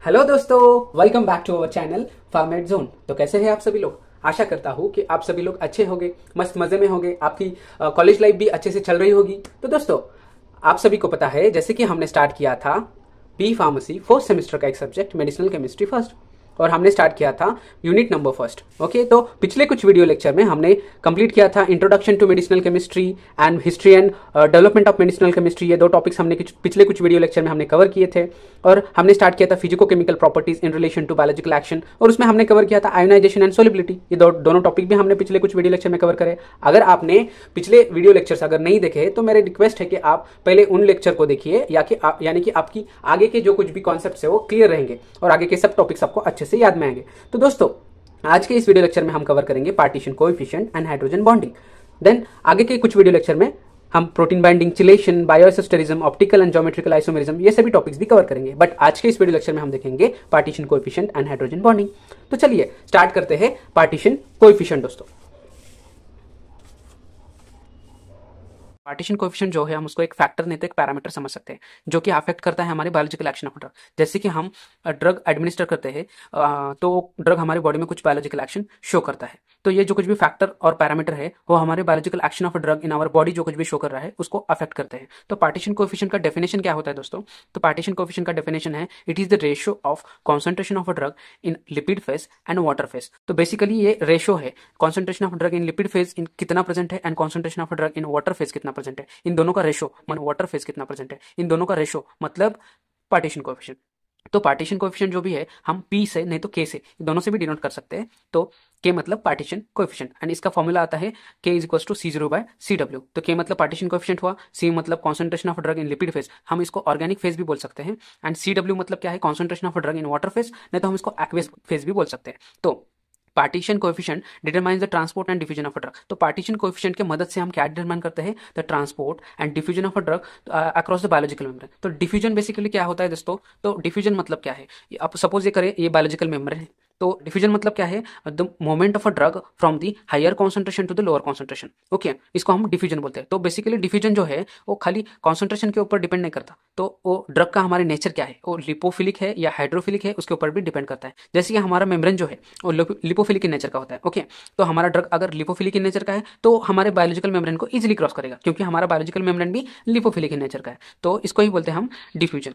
Hello दोस्तों, welcome back to our channel format zone. तो कैसे हैं आप सभी लोग? आशा करता हूँ कि आप सभी लोग अच्छे होंगे, मस्त मजे में होंगे, आपकी कॉलेज लाइफ भी अच्छे से चल रही होगी। तो दोस्तों, आप सभी को पता है जैसे कि हमने स्टार्ट किया था बी फार्मेसी फोर्थ सेमेस्टर का एक सब्जेक्ट मेडिसिनल केमिस्ट्री फर्स्ट, और हमने स्टार्ट किया था यूनिट नंबर फर्स्ट। ओके, तो पिछले कुछ वीडियो लेक्चर में हमने कंप्लीट किया था introduction to medicinal chemistry and history and development of medicinal chemistry. ये दो टॉपिक्स हमने पिछले कुछ वीडियो लेक्चर में हमने कवर किए थे। और हमने स्टार्ट किया था physico chemical properties in relation to biological action, और उसमें हमने कवर किया था आयोनाइजेशन एंड सोलिबिलिटी। ये दोनों टॉपिक भी हमने पिछले कुछ वीडियो लेक्चर में कवर करे। अगर आपने पिछले वीडियो लेक्चर्स अगर नहीं देखे तो मेरी रिक्वेस्ट है कि आप पहले उन लेक्चर को देखिए, यानी कि आपकी आगे के जो कुछ भी कॉन्सेप्ट्स है वो क्लियर रहेंगे और आगे के सब टॉपिक्स आपको अच्छे से याद में आएंगे। तो दोस्तों, आज के इस वीडियो लेक्चर में हम कवर करेंगे partition coefficient and hydrogen bonding. Then आगे के कुछ वीडियो लेक्चर में हम protein binding, chelation, bioisosterism, optical and geometrical isomerism, ये सभी टॉपिक्स भी कवर करेंगे। बट आज के इस वीडियो लेक्चर में हम देखेंगे partition coefficient and hydrogen bonding. तो चलिए स्टार्ट करते हैं पार्टीशन कोएफिशिएंट। दोस्तों, पार्टीशन कोएफिशिएंट जो है हम उसको एक फैक्टर नहीं तो एक पैरामीटर समझ सकते हैं, जो कि अफेक्ट करता है हमारे बायोलॉजिकल एक्शन ऑफ ड्रग। जैसे कि हम ड्रग एडमिनिस्टर करते हैं तो ड्रग हमारे बॉडी में कुछ बायोलॉजिकल एक्शन शो करता है। तो ये जो कुछ भी फैक्टर और पैरामीटर है वो हमारे biological action of drug in our body जो कुछ भी शो कर रहा है उसको अफेक्ट करते हैं। तो पार्टीशन कोएफिशिएंट का डेफिनेशन क्या होता है दोस्तों? तो पार्टीशन कोएफिशिएंट का डेफिनेशन है it is the ratio of concentration of a drug in lipid phase and water phase. तो बेसिकली ये रेशियो है concentration of drug in lipid phase in कितना प्रेजेंट है and concentration of drug in water phase कितना present है। इन दोनों का ratio मान वाटर फेज कितना प्रेजेंट है, इन दोनों का रेशो मतलब पार्टीशन कोएफिशिएंट। तो पार्टीशन कोएफिशिएंट जो भी है हम पी से नहीं तो के से, दोनों से भी डिनोट कर सकते हैं। तो के मतलब पार्टीशन कोएफिशिएंट एंड इसका फॉर्मूला आता है के इज इक्वल टू C0/CW। तो के मतलब पार्टीशन कोएफिशिएंट हुआ, सी मतलब concentration of drug in lipid phase, हम इसको ऑर्गेनिक फेज भी बोल सकते हैं, एंड CW मतलब क्या है, concentration of drug in water phase, नहीं तो हम इसको एक्वेस फेज भी बोल सकते हैं। तो partition coefficient determines the transport and diffusion of a drug. तो पार्टीशन कोएफिशिएंट के मदद से हम क्या डिटरमाइन करते हैं, the transport and diffusion of a drug across the biological membrane. तो डिफ्यूजन बेसिकली क्या होता है दोस्तों? तो डिफ्यूजन मतलब क्या है, आप सपोज ये करें ये बायोलॉजिकल मेम्ब्रेन है, तो डिफ्यूजन मतलब क्या है, the movement of a drug from the higher concentration to the lower concentration. Okay, इसको हम डिफ्यूजन बोलते हैं। तो बेसिकली डिफ्यूजन जो है वो खाली कॉन्सेंट्रेशन के ऊपर डिपेंड नहीं करता, तो वो ड्रग का हमारे नेचर क्या है, वो लिपोफिलिक है या हाइड्रोफिलिक है, उसके ऊपर भी डिपेंड करता है। जैसे कि हमारा मेम्ब्रेन जो है वो लिपोफिलिक इन नेचर का होता है। ओके, तो हमारा ड्रग अगर लिपोफिलिक इन नेचर का है तो हमारे बायोलॉजिकल मेम्ब्रेन को इजीली क्रॉस करेगा, क्योंकि हमारा बायोलॉजिकल मेम्ब्रेन भी लिपोफिलिक इन नेचर का है। तो इसको ही बोलते हैं हम डिफ्यूजन।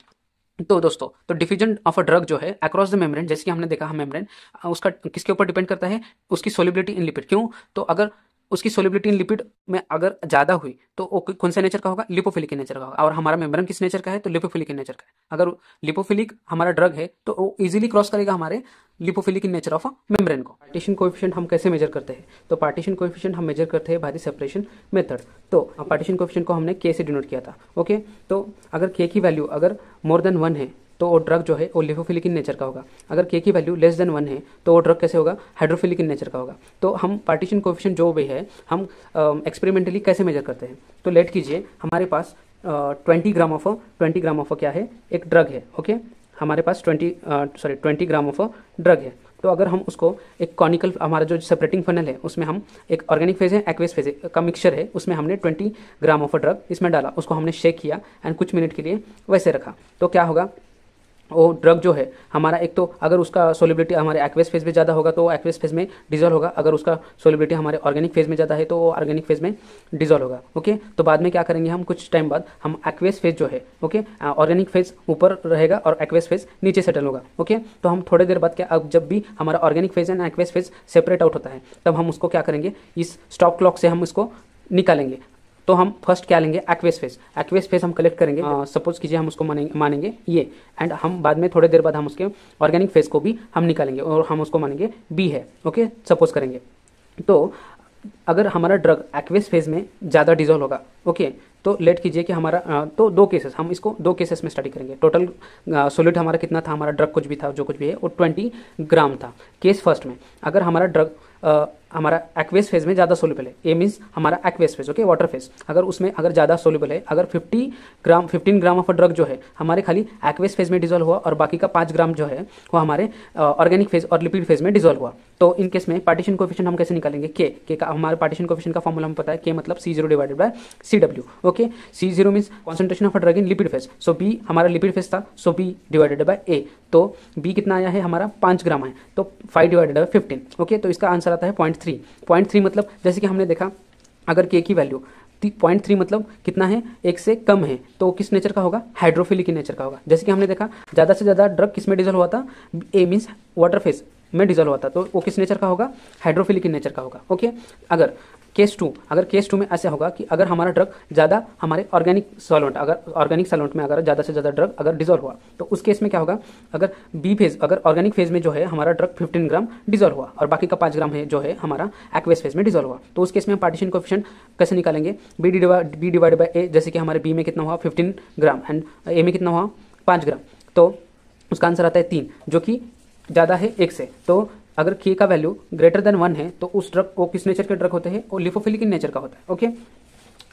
तो दोस्तों, तो डिफ्यूजन ऑफ अ ड्रग जो है अक्रॉस द मेम्ब्रेन, जैसे कि हमने देखा हम मेम्ब्रेन उसका किसके ऊपर डिपेंड करता है, उसकी सोलिबिलिटी इन लिपिड। क्यों? तो अगर उसकी सोलिबिलिटी इन लिपिड में अगर ज्यादा हुई तो वो कौन से नेचर का होगा, लिपोफिलिक इन नेचर का होगा। और हमारा मेम्ब्रेन किस नेचर का है, तो लिपोफिलिक इन नेचर का है। अगर लिपोफिलिक हमारा ड्रग है तो वो इजीली क्रॉस करेगा हमारे lipophilic in nature of membrane को। पार्टीशन कोएफिशिएंट हम कैसे मेजर करते हैं? तो पार्टीशन कोएफिशिएंट हम मेजर करते हैं बाय द सेपरेशन मेथड। तो पार्टीशन कोएफिशिएंट को हमने के से डिनोट किया था। ओके, तो अगर के की वैल्यू अगर मोर देन 1 है तो वो ड्रग जो है वो लिपोफिलिक इन नेचर का होगा। अगर के की वैल्यू लेस देन 1 है तो वो ड्रग कैसे होगा, हाइड्रोफिलिक इन नेचर का होगा। तो हम पार्टीशन कोएफिशिएंट जो भी है हम एक्सपेरिमेंटली कैसे मेजर करते हैं? तो लेट कीजिए हमारे पास 20 ग्राम ऑफ क्या है, एक ड्रग है। ओके, हमारे पास 20 ग्राम ऑफ ड्रग है। तो अगर हम उसको एक कॉनिकल, हमारा जो सेपरेटिंग फनल है उसमें हम एक ऑर्गेनिक फेज है, एक्वेस फेज का मिक्सचर है, उसमें हमने 20 ग्राम ऑफ ड्रग इसमें डाला, उसको हमने शेक किया एंड कुछ मिनट के लिए वैसे रखा। तो क्या होगा, वो ड्रग जो है हमारा, एक तो अगर उसका सोलिबिलिटी हमारे एक्वेस फेज में ज़्यादा होगा तो एक्वेस फेज में डिजोल्व होगा, अगर उसका सोलिबिलिटी हमारे ऑर्गेनिक फेज में ज़्यादा है तो वो ऑर्गेनिक फेज में डिजोल्व होगा। ओके, तो बाद में क्या करेंगे हम, कुछ टाइम बाद हम एक्वेस फेज जो है, ओके, ऑर्गेनिक फेज ऊपर रहेगा और एक्वेस फेज नीचे सेटल होगा। ओके, तो हम थोड़ी देर बाद क्या, अब जब भी हमारा organic phase and aqueous phase separate out होता है तब हम उसको क्या करेंगे, इस स्टॉप क्लॉक से हम इसको निकालेंगे। तो हम फर्स्ट क्या लेंगे, एक्वेस फेज हम कलेक्ट करेंगे। सपोज कीजिए हम उसको मानेंगे ये, एंड हम बाद में थोड़ी देर बाद हम उसके ऑर्गेनिक फेज को भी हम निकालेंगे और हम उसको मानेंगे बी है। ओके, सपोज करेंगे। तो अगर हमारा ड्रग एक्वेस फेज में ज़्यादा डिजोल्व होगा, ओके, तो लेट कीजिए कि हमारा तो दो केसेस, हम इसको दो केसेस में स्टडी करेंगे। टोटल सोलिड हमारा कितना था, हमारा ड्रग कुछ भी था जो कुछ भी है वो 20 ग्राम था। केस फर्स्ट में अगर हमारा ड्रग हमारा एक्वेस फेज में ज़्यादा सोल्यूबल है, ए मीन्स हमारा aqueous phase, okay, water phase, अगर उसमें अगर ज़्यादा सोल्यूबल है, अगर 15 ग्राम ऑफ अ ड्रग जो है हमारे खाली एक्वेस फेज में डिजोल्व हुआ और बाकी का 5 ग्राम जो है वो हमारे ऑर्गेनिक फेज और लिपिड फेज में डिजोल्व हुआ, तो इन केस में पार्टीशन कोएफिशिएंट हम कैसे निकालेंगे, के का हमारे पार्टीशन कोएफिशिएंट का फॉर्मूला हमें पता है, के मतलब C0 divided by CW, okay, C0 means concentration of a drug in lipid phase, so B हमारा लिपिड फेज था, सो B डिवाइडेड बाय A, तो B कितना आया है हमारा 5 ग्राम है, तो 5 डिवाइडेड बाय 15, ओके, तो इसका आंसर आता है 0.3 मतलब जैसे कि हमने देखा अगर K की वैल्यू 0.3 मतलब कितना है, एक से कम है, तो किस नेचर का होगा, हाइड्रोफिलिक नेचर का होगा। जैसे कि हमने देखा ज़्यादा से ज़्यादा ड्रग किस में डिजोल्व हुआ था, ए मीन्स वाटर फेज में डिजोल्व हुआ था, तो वो किस नेचर का होगा, हाइड्रोफिलिक नेचर का होगा, ओके। अगर केस टू में ऐसा होगा कि अगर हमारा ड्रग ज़्यादा हमारे ऑर्गेनिक सॉल्वेंट में अगर ज़्यादा से ज़्यादा ड्रग अगर डिजोल्व हुआ, तो उस केस में क्या होगा, अगर ऑर्गेनिक फेज में जो है हमारा ड्रग 15 ग्राम डिजोल्व हुआ और बाकी का 5 ग्राम है जो है हमारा एक्वेस फेज में डिजोल्व हुआ, तो उस केस में हम पार्टीशन कोएफिशिएंट कैसे निकालेंगे, बी डिवाइड बाय ए, जैसे कि हमारे बी में कितना हुआ 15 ग्राम एंड ए में कितना हुआ 5 ग्राम, तो उसका आंसर आता है 3, जो कि ज़्यादा है 1 से। तो अगर के का वैल्यू ग्रेटर देन 1 है तो उस ड्रग वो किस नेचर के ड्रग होते हैं, वो लिपोफिलिक नेचर का होता है, ओके।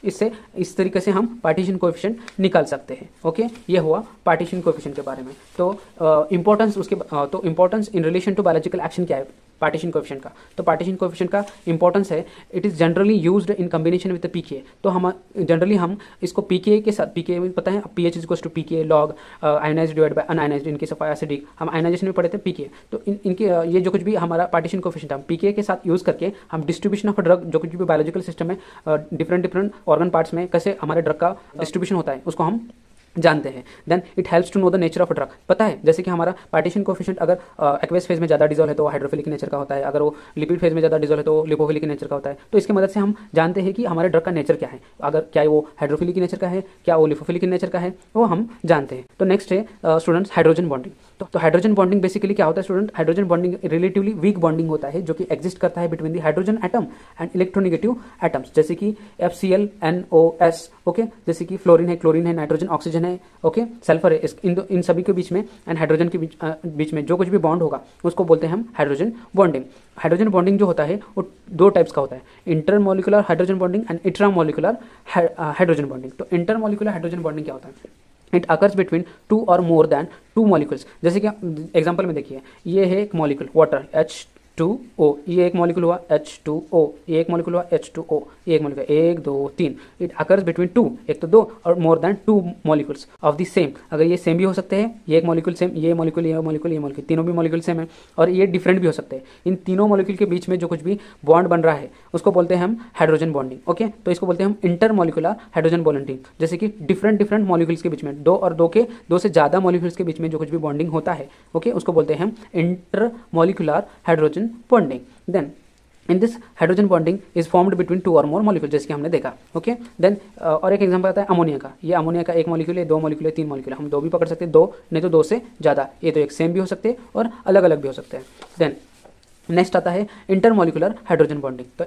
इससे इस तरीके से हम पार्टीशन कोएफिशिएंट निकाल सकते हैं, ओके। ये हुआ पार्टीशन कोएफिशिएंट के बारे में। तो importance in relation to biological action क्या है पार्टीशन कोएफिशिएंट का, तो पार्टीशन कोएफिशिएंट का इंपॉर्टेंस है, it is generally used in combination with PK, तो हम जनरली हम इसको पीके के साथ, पीके में पता है pH is equals to pK log ionised divide by unionised, in case of acidic हम आयनाइजेशन में पढ़े थे पीके, तो इनके ये जो कुछ भी हमारा पार्टीशन कोएफिशिएंट हम पीके के साथ यूज करके हम डिस्ट्रीब्यूशन ऑफ ड्रग जो कुछ भी बायोलॉजिकल सिस्टम में डिफरेंट ऑर्गन पार्ट्स में कैसे हमारे ड्रग का डिस्ट्रीब्यूशन होता है उसको हम जानते हैं। Then it helps to know the nature of drug, पता है जैसे कि हमारा पार्टीशन कोएफिशिएंट अगर एक्वेस फेज में ज़्यादा डिजोल्व है तो हाइड्रोफिलिक नेचर का होता है, अगर वो लिपिड फेज में ज़्यादा डिजोल्व है तो लिपोफिलिक नेचर का होता है, तो इसकी मदद से हम जानते हैं कि हमारे ड्रग का नेचर क्या है, अगर क्या वो हाइड्रोफिलिक नेचर का है, क्या वो लिपोफिलिक नेचर का है, वो हम जानते हैं। तो नेक्स्ट है स्टूडेंट्स हाइड्रोजन बॉन्डिंग। तो हाइड्रोजन बॉन्डिंग बेसिकली क्या होता है student, hydrogen bonding relatively weak bonding होता है जो कि एग्जिस्ट करता है between the hydrogen atom and electronegative atoms, जैसे कि FCl NOS, ओके, जैसे कि फ्लोरीन है, क्लोरीन है, नाइट्रोजन ऑक्सीजन है, ओके, सल्फर है, इन सभी के बीच में एंड हाइड्रोजन के बीच में जो कुछ भी बॉन्ड होगा उसको बोलते हैं हम हाइड्रोजन बॉन्डिंग। हाइड्रोजन बॉन्डिंग जो होता है वो 2 टाइप्स का होता है, intermolecular hydrogen bonding and intramolecular hydrogen bonding. तो इंटरमोलिकुलर हाइड्रोजन बॉन्डिंग क्या होता है, इट अकर्स बिटवीन 2 और मोर देन 2 मॉलिक्यूल्स, जैसे कि एग्जांपल में देखिए ये है एक मॉलिक्यूल वाटर H2O, ये एक मॉलिक्यूल हुआ H2O, ये एक मॉलिक्यूल हुआ H2O, ये एक मॉलिक्यूल 1 2 3, इट अकर्स बिटवीन 2, एक तो 2 और more than 2 molecules of the same, अगर ये सेम भी हो सकते हैं, ये एक मॉलिक्यूल सेम, ये मॉलिक्यूल ये मॉलिक्यूल ये मॉलिक्यूल तीनों भी मॉलिक्यूल सेम है, और ये डिफरेंट भी हो सकते हैं। इन तीनों मॉलिक्यूल के बीच में जो कुछ भी बॉन्ड बन रहा है उसको बोलते हैं हम हाइड्रोजन बॉन्डिंग, ओके। तो इसको बोलते हैं हम इंटरमॉलिकुलर हाइड्रोजन बॉन्डिंग, जैसे कि डिफरेंट मॉलिक्यूल्स के बीच में 2 और 2 से ज़्यादा मॉलिक्यूल्स के बीच में जो कुछ भी बॉन्डिंग होता है, ओके, उसको बोलते हैं हम intermolecular hydrogen bonding. Then in this hydrogen bonding is formed between 2 और मोर मॉलिक्यूल, जैसे कि हमने देखा, ओके। देन और एक एग्जांपल आता है अमोनिया का, ये अमोनिया का 1 मॉलिक्यूल है, 2 मॉलिक्यूल है, 3 मॉलिक्यूल है, हम 2 भी पकड़ सकते हैं, 2 नहीं तो 2 से ज़्यादा, ये तो एक सेम भी हो सकते हैं और अलग अलग भी हो सकते हैं। देन नेक्स्ट आता है इंटरमॉलिकुलर हाइड्रोजन बॉन्डिंग।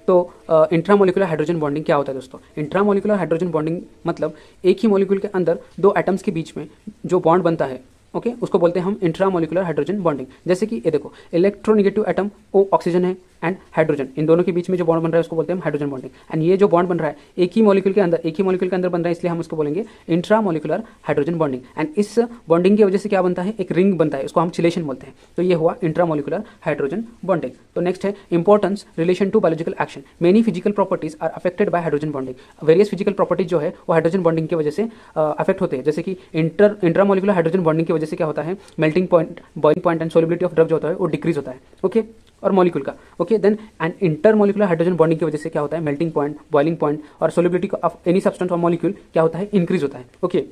तो इंट्रामोलिकुलर हाइड्रोजन बॉन्डिंग क्या होता है दोस्तों, इंट्रामोलिकुलर हाइड्रोजन बॉन्डिंग मतलब एक ही मॉलिक्यूल के अंदर 2 एटम्स के बीच में जो बॉन्ड बनता है, ओके, उसको बोलते हैं हम इंट्रामोलिकुलर हाइड्रोजन बॉन्डिंग। जैसे कि ये देखो इलेक्ट्रोनेगेटिव एटम O ऑक्सीजन है एंड हाइड्रोजन, इन दोनों के बीच में जो बॉन्ड बन रहा है उसको बोलते हैं हम हाइड्रोजन बॉन्डिंग। एंड ये जो बॉन्ड बन रहा है एक ही मॉलिक्यूल के अंदर बन रहा है, इसलिए हम उसको बोलेंगे इंट्रामोलिकुलर हाइड्रोजन बॉन्डिंग। एंड इस बॉन्डिंग की वजह से क्या बनता है, एक रिंग बनता है, उसको हम चिलेशन बोलते हैं। तो ये हुआ इंट्रामोलिकुलर हाइड्रोजन बॉन्डिंग। तो नेक्स्ट है importance relation to biological action. Many physical properties are affected by hydrogen bonding. Various physical properties जो है वो हाइड्रोजन बॉन्डिंग की वजह से अफेक्ट होते हैं, जैसे कि इंट्रामोलिकुलर हाइड्रोजन बॉन्डिंग की वजह से क्या होता है, melting point, boiling point and solubility of drug जो होता है वो डिक्रीज होता है, ओके, और मॉलिक्यूल का, okay. Then and intermolecular hydrogen bonding की वजह से क्या होता है, मेल्टिंग पॉइंट, बॉइलिंग पॉइंट और सोलिबिलिटी ऑफ एनी सब्सटेंस और मॉलिक्यूल क्या होता है, इंक्रीज होता है, okay.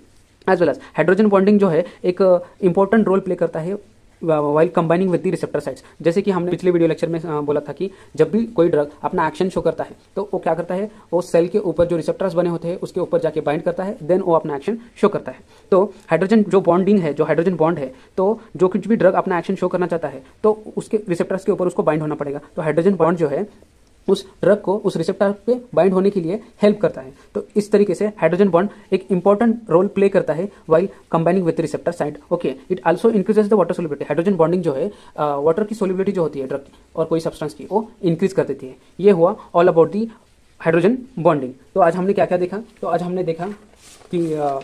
As well as hydrogen bonding जो है एक इंपॉर्टेंट रोल प्ले करता है while combining with the receptor sites. जैसे कि हमने पिछले वीडियो लेक्चर में बोला था कि जब भी कोई ड्रग अपना एक्शन शो करता है तो वो क्या करता है, वो सेल के ऊपर जो रिसेप्टर्स बने होते हैं उसके ऊपर जाके बाइंड करता है, देन वो अपना एक्शन शो करता है। तो हाइड्रोजन जो बॉन्डिंग है, जो हाइड्रोजन बॉन्ड है, तो जो कुछ भी ड्रग अपना एक्शन शो करना चाहता है तो उसके रिसेप्टर्स के ऊपर उसको बाइंड होना पड़ेगा। तो हाइड्रोजन बॉन्ड जो है उस ड्रग को उस रिसेप्टर पे बाइंड होने के लिए हेल्प करता है। तो इस तरीके से हाइड्रोजन बॉन्ड एक इंपॉर्टेंट रोल प्ले करता है while combining with receptor side. Okay, it also increases the water solubility. Hydrogen bonding जो है वाटर की सोल्युबिलिटी जो होती है ड्रग की और कोई सब्सटेंस की, वो इंक्रीज कर देती है। ये हुआ all about the hydrogen bonding. तो आज हमने क्या क्या देखा? तो आज हमने देखा कि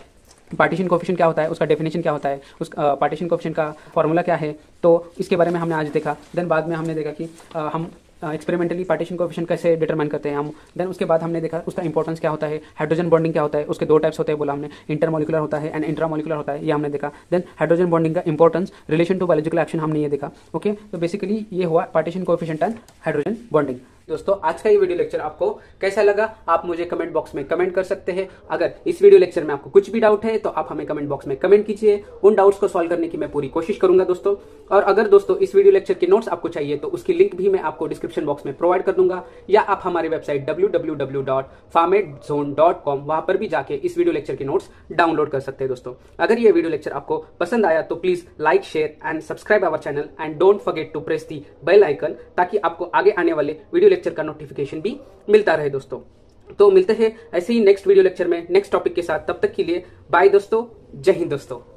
पार्टीशन कोफिशिएंट क्या होता है, उसका डेफिनेशन क्या होता है, उस पार्टीशन कोफिशिएंट का फॉर्मूला क्या है, तो इसके बारे में हमने आज देखा। देन बाद में हमने देखा कि हम एक्सपेरिमेंटली पार्टीशन कोफिशिएंट कैसे डिटरमाइन करते हैं हम। देन उसके बाद हमने देखा उसका इंपॉर्टेंस क्या होता है, हाइड्रोजन बॉन्डिंग क्या होता है, उसके दो टाइप्स होते हैं बोला हमने, इंटरमोलिकुलर होता है एंड इंट्रामोलिकुलर होता है, ये हमने देखा। देन हाइड्रोजन बॉन्डिंग का importance relation to biological action हमने ये देखा। ओके, तो बेसिकली ये हुआ partition coefficient and hydrogen bonding. दोस्तों, आज का ये वीडियो लेक्चर आपको कैसा लगा आप मुझे कमेंट बॉक्स में कमेंट कर सकते हैं। अगर इस वीडियो लेक्चर में आपको कुछ भी डाउट है तो आप हमें कमेंट बॉक्स में कमेंट कीजिए, उन डाउट्स को सॉल्व करने की मैं पूरी कोशिश करूंगा दोस्तों। और अगर दोस्तों इस वीडियो लेक्चर के नोट्स आपको चाहिए तो उसकी लिंक भी मैं आपको डिस्क्रिप्शन बॉक्स में प्रोवाइड कर दूंगा, या आप हमारी वेबसाइट www.farmedzone.com वहां पर भी जाके इस वीडियो लेक्चर के नोट्स डाउनलोड कर सकते हैं दोस्तों। अगर ये वीडियो लेक्चर आपको पसंद आया तो please like, share and subscribe our channel and don't forget to press the bell icon, ताकि आपको आगे आने वाले वीडियो लेक्चर का नोटिफिकेशन भी मिलता रहे दोस्तों। तो मिलते हैं ऐसे ही नेक्स्ट वीडियो लेक्चर में नेक्स्ट टॉपिक के साथ। तब तक के लिए बाय दोस्तों, जय हिंद दोस्तों।